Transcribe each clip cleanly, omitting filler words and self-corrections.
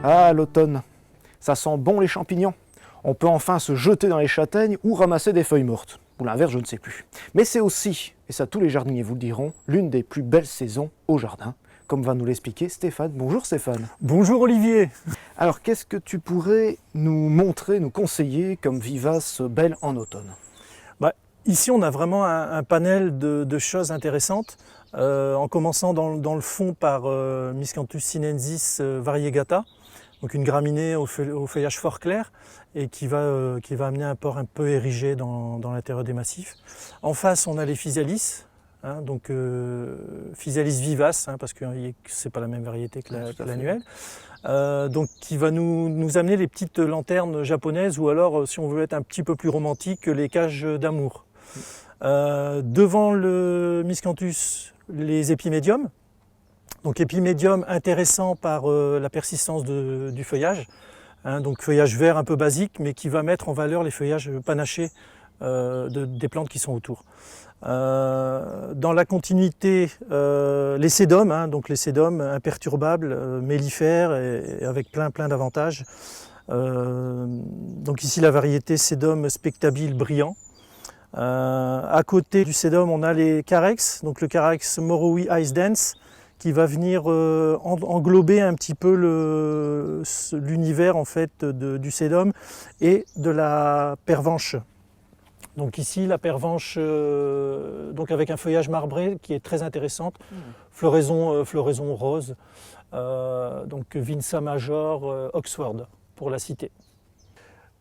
Ah, l'automne, ça sent bon les champignons. On peut enfin se jeter dans les châtaignes ou ramasser des feuilles mortes. Ou l'inverse, je ne sais plus. Mais c'est aussi, et ça tous les jardiniers vous le diront, l'une des plus belles saisons au jardin, comme va nous l'expliquer Stéphane. Bonjour Stéphane. Bonjour Olivier. Alors qu'est-ce que tu pourrais nous montrer, nous conseiller comme vivace belle en automne? Ici on a vraiment un panel de choses intéressantes, en commençant dans le fond par Miscanthus sinensis variegata, donc une graminée au feuillage fort clair et qui va amener un port un peu érigé dans l'intérieur des massifs. En face on a les Physalis, donc Physalis vivace, parce que c'est pas la même variété que l'annuelle. Donc qui va nous amener les petites lanternes japonaises, ou alors si on veut être un petit peu plus romantique, les cages d'amour. Devant le Miscanthus, les épimédiums. Donc épimédium intéressant par la persistance du feuillage, donc feuillage vert un peu basique, mais qui va mettre en valeur les feuillages panachés des plantes qui sont autour. Dans la continuité, les sédums, donc les sédums imperturbables, mellifères et avec plein d'avantages. Donc ici la variété sédum spectabile brillant. À côté du sédum, on a les carex, donc le carex moroi ice dance, qui va venir englober un petit peu l'univers en fait du sédum et de la pervenche. Donc ici la pervenche, donc avec un feuillage marbré qui est très intéressante, floraison rose, donc Vinsa major Oxford pour la citer.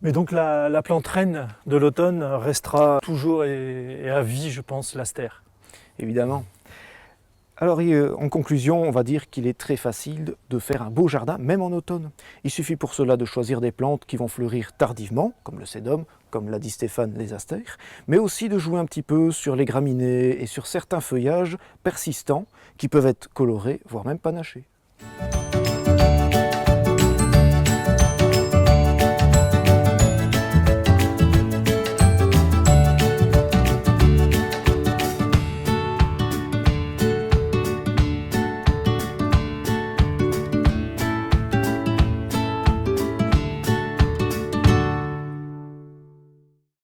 Mais donc la plante reine de l'automne restera toujours et à vie, je pense, l'astère. Évidemment. Alors en conclusion, on va dire qu'il est très facile de faire un beau jardin, même en automne. Il suffit pour cela de choisir des plantes qui vont fleurir tardivement, comme le sédum, comme l'a dit Stéphane, les astères, mais aussi de jouer un petit peu sur les graminées et sur certains feuillages persistants qui peuvent être colorés, voire même panachés.